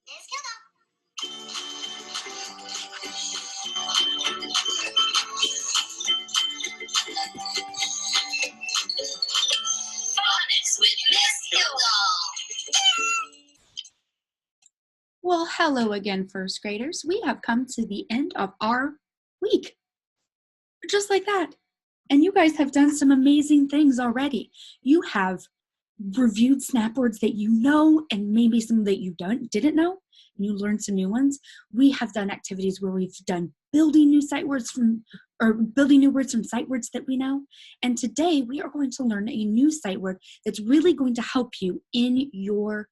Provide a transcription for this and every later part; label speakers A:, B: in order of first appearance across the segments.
A: Phonics with Miss Hilda.
B: Well, hello again, first graders. We have come to the end of our week, just like that. And you guys have done some amazing things already. You have reviewed snap words that you know, and maybe some that you didn't know, and you learned some new ones. We have done activities where we've done building new words from sight words that we know. And today we are going to learn a new sight word that's really going to help you in your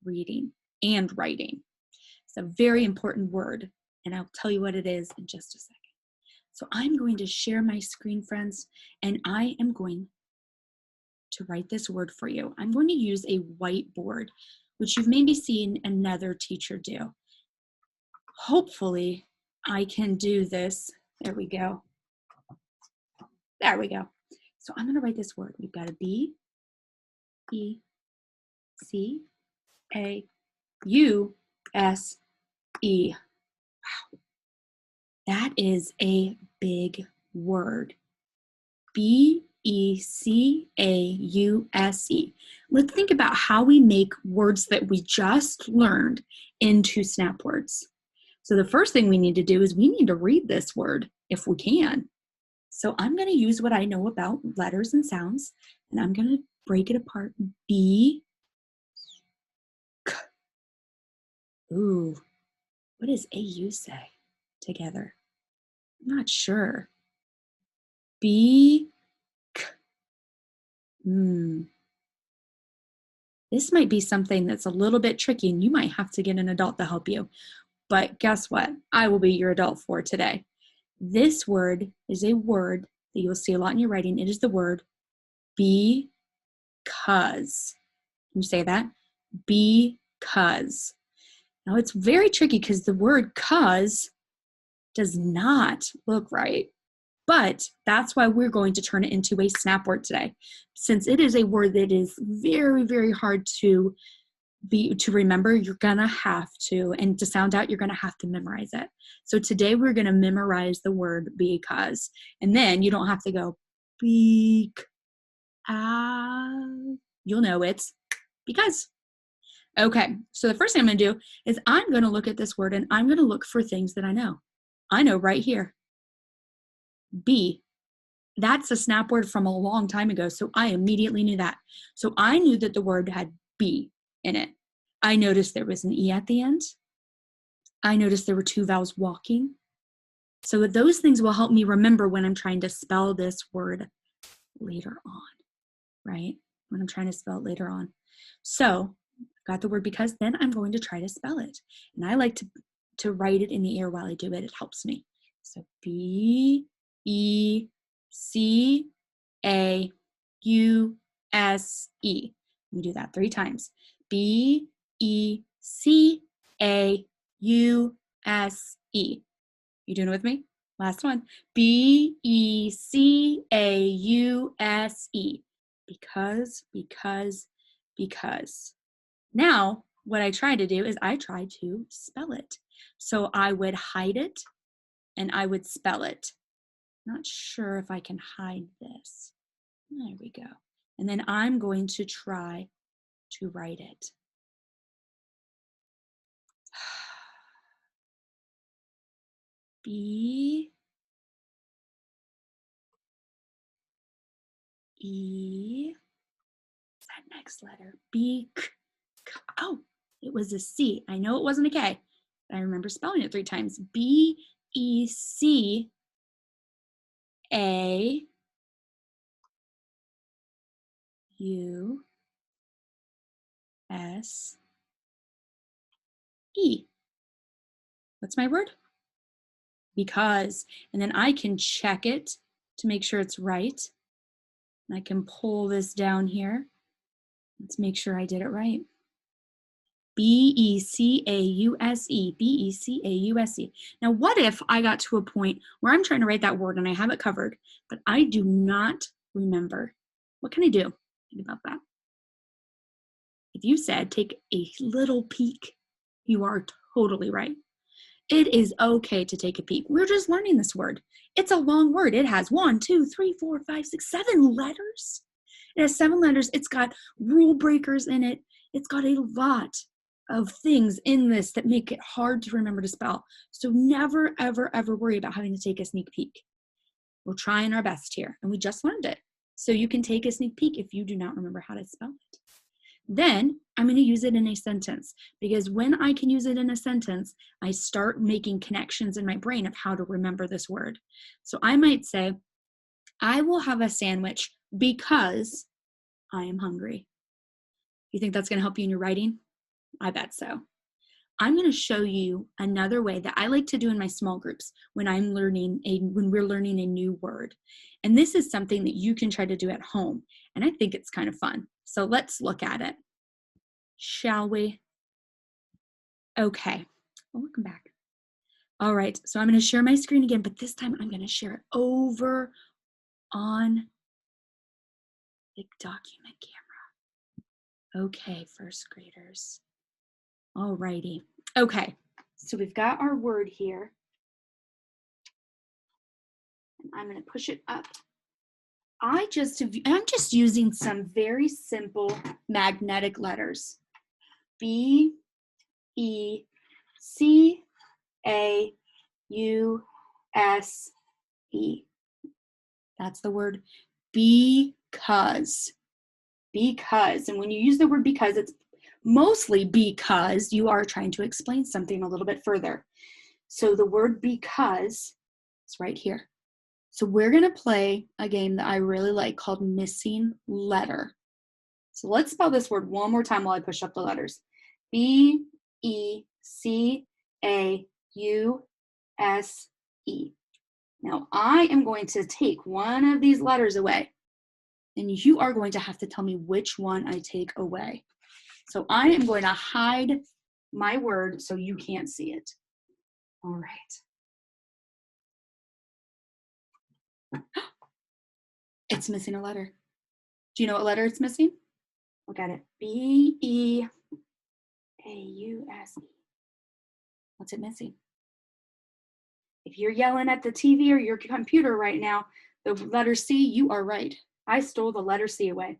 B: reading and writing. It's a very important word, and I'll tell you what it is in just a second. So I'm going to share my screen, friends, and I am going to write this word for you. I'm going to use a whiteboard, which you've maybe seen another teacher do. Hopefully, I can do this. There we go. There we go. So I'm going to write this word. We've got a B, E, C, A, U, S, E. Wow. That is a big word. B-E-C-A-U-S-E. Let's think about how we make words that we just learned into snap words. So the first thing we need to do is we need to read this word if we can. So I'm going to use what I know about letters and sounds, and I'm going to break it apart. B, K. Ooh, what does A-U say together? I'm not sure. B, K. This might be something that's a little bit tricky, and you might have to get an adult to help you. But guess what? I will be your adult for today. This word is a word that you'll see a lot in your writing. It is the word because. Can you say that? Because. Now it's very tricky because the word cause does not look right. But that's why we're going to turn it into a snap word today. Since it is a word that is very, very hard to remember, you're gonna have to, and to sound out, you're gonna have to memorize it. So today we're gonna memorize the word because, and then you don't have to go because. You'll know it's because. Okay, so the first thing I'm gonna do is I'm gonna look at this word and I'm gonna look for things that I know. I know right here. B. That's a snap word from a long time ago, so I immediately knew that. So I knew that the word had B in it. I noticed there was an E at the end. I noticed there were two vowels walking. So those things will help me remember when I'm trying to spell this word later on, right? When I'm trying to spell it later on. So I've got the word because, then I'm going to try to spell it. And I like to write it in the air while I do it. It helps me. So B, E, C, A, U, S, E. Let me do that 3 times. B, E, C, A, U, S, E. You doing it with me? Last one. B, E, C, A, U, S, E. Because. Now, what I try to do is I try to spell it. So I would hide it and I would spell it. Not sure if I can hide this. There we go. And then I'm going to try to write it. B, E, what's that next letter? B, K, K. Oh, it was a C. I know it wasn't a K, but I remember spelling it 3 times. B, E, C, A, U, S, E. What's my word? Because. And then I can check it to make sure it's right. And I can pull this down here. Let's make sure I did it right. B-E-C-A-U-S-E, B-E-C-A-U-S-E. Now, what if I got to a point where I'm trying to write that word and I have it covered, but I do not remember? What can I do? Think about that. If you said take a little peek You are totally right. It is okay to take a peek. We're just learning this word. It's a long word. It has 1, 2, 3, 4, 5, 6, 7 letters. It has 7 letters. It's got rule breakers in it. It's got a lot of things in this that make it hard to remember to spell. So never, ever, ever worry about having to take a sneak peek. We're trying our best here, and we just learned it. So you can take a sneak peek if you do not remember how to spell it. Then I'm going to use it in a sentence, because when I can use it in a sentence, I start making connections in my brain of how to remember this word. So I might say, I will have a sandwich because I am hungry. You think that's going to help you in your writing? I bet so. I'm going to show you another way that I like to do in my small groups when we're learning a new word. And this is something that you can try to do at home. And I think it's kind of fun. So let's look at it. Shall we? Okay. Welcome back. All right. So I'm going to share my screen again, but this time I'm going to share it over on the document camera. Okay, first graders. All righty. Okay. So we've got our word here. And I'm going to push it up. I'm just using some very simple magnetic letters. B, E, C, A, U, S, E. That's the word because. Because. And when you use the word because, it's mostly because you are trying to explain something a little bit further. So the word because is right here. So we're going to play a game that I really like called Missing Letter. So let's spell this word one more time while I push up the letters. B, E, C, A, U, S, E. Now I am going to take one of these letters away, and you are going to have to tell me which one I take away. So I am going to hide my word so you can't see it. All right. It's missing a letter. Do you know what letter it's missing? Look at it. B, E, A, U, S, E. What's it missing? If you're yelling at the TV or your computer right now, the letter C, you are right. I stole the letter C away.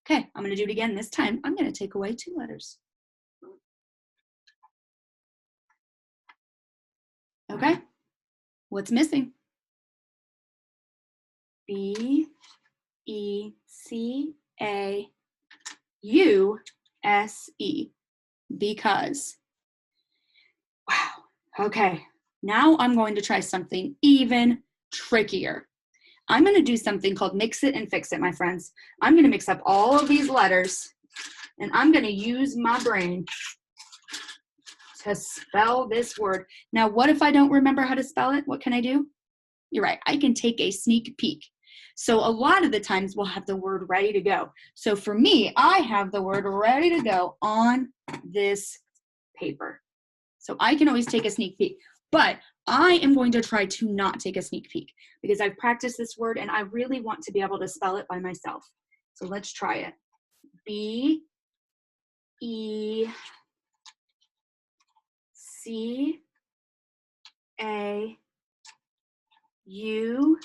B: Okay, I'm going to do it again. This time, I'm going to take away 2 letters. Okay, what's missing? B, E, C, A, U, S, E. Because. Wow, okay. Now I'm going to try something even trickier. I'm going to do something called mix it and fix it, my friends. I'm going to mix up all of these letters, and I'm going to use my brain to spell this word. Now, what if I don't remember how to spell it? What can I do? You're right. I can take a sneak peek. So a lot of the times we'll have the word ready to go. So for me, I have the word ready to go on this paper. So I can always take a sneak peek. But I am going to try to not take a sneak peek because I've practiced this word and I really want to be able to spell it by myself. So let's try it. B, E, C, A, U,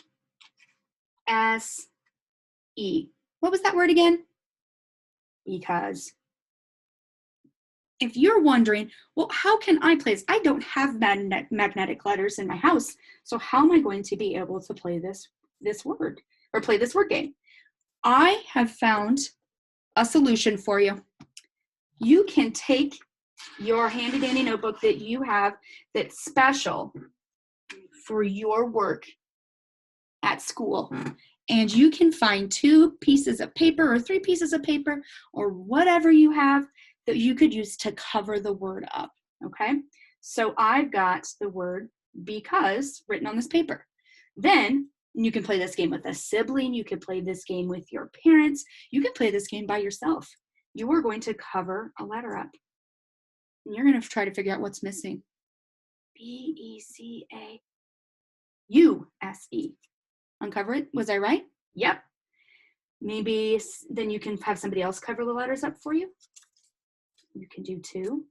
B: S, E. What was that word again? Because. If you're wondering, well, how can I play this? I don't have magnetic letters in my house, so how am I going to be able to play this word or play this word game? I have found a solution for you. You can take your handy dandy notebook that you have that's special for your work at school, and you can find 2 pieces of paper or 3 pieces of paper or whatever you have that you could use to cover the word up, okay? So I've got the word because written on this paper. Then you can play this game with a sibling, you can play this game with your parents, you can play this game by yourself. You are going to cover a letter up. And you're going to try to figure out what's missing. B-E-C-A-U-S-E. Uncover it. Was I right? Yep. Maybe then you can have somebody else cover the letters up for you. You can do 2.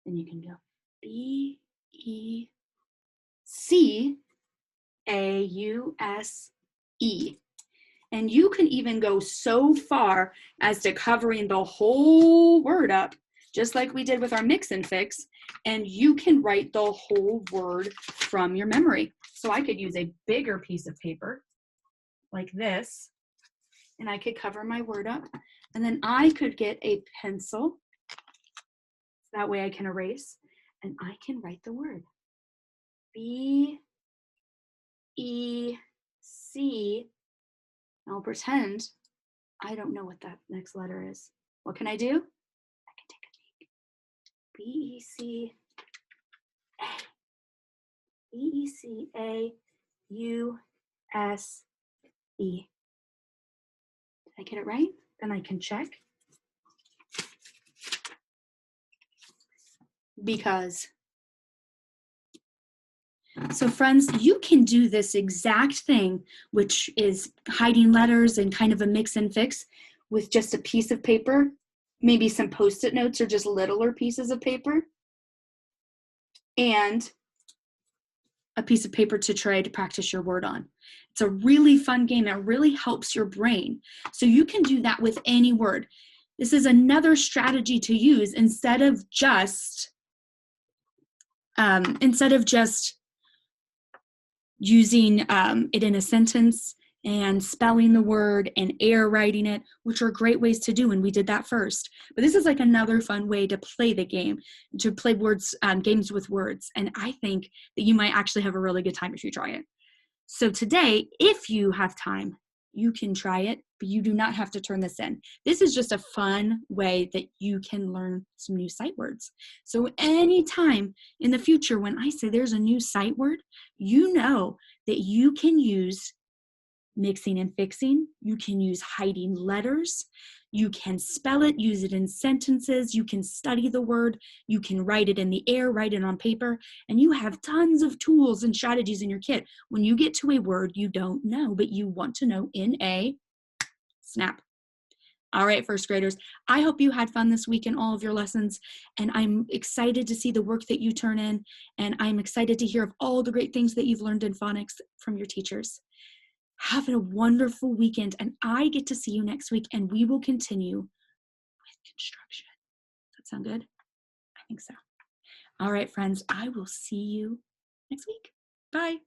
B: Then you can go B-E-C-A-U-S-E. And you can even go so far as to covering the whole word up, just like we did with our mix and fix, and you can write the whole word from your memory. So I could use a bigger piece of paper like this, and I could cover my word up, and then I could get a pencil. That way I can erase, and I can write the word. B-E-C. I'll pretend I don't know what that next letter is. What can I do? I can take a peek. B-E-C-A. B-E-C-A-U-S-E. Did I get it right? Then I can check. Because. So friends, you can do this exact thing, which is hiding letters and kind of a mix and fix with just a piece of paper, maybe some Post-it notes or just littler pieces of paper, and a piece of paper to try to practice your word on. It's a really fun game. It really helps your brain. So you can do that with any word. This is another strategy to use instead of just using it in a sentence and spelling the word and air writing it, which are great ways to do, and we did that first. But this is like another fun way to play the game, to play words, games with words, and I think that you might actually have a really good time if you try it. So today, if you have time, you can try it, but you do not have to turn this in. This is just a fun way that you can learn some new sight words. So anytime in the future when I say there's a new sight word, you know that you can use mixing and fixing, you can use hiding letters, you can spell it, use it in sentences, you can study the word, you can write it in the air, write it on paper, and you have tons of tools and strategies in your kit. When you get to a word you don't know, but you want to know in a snap. All right, first graders, I hope you had fun this week in all of your lessons, and I'm excited to see the work that you turn in, and I'm excited to hear of all the great things that you've learned in phonics from your teachers. Have a wonderful weekend, and I get to see you next week, and we will continue with construction. Does that sound good? I think so. All right, friends, I will see you next week. Bye.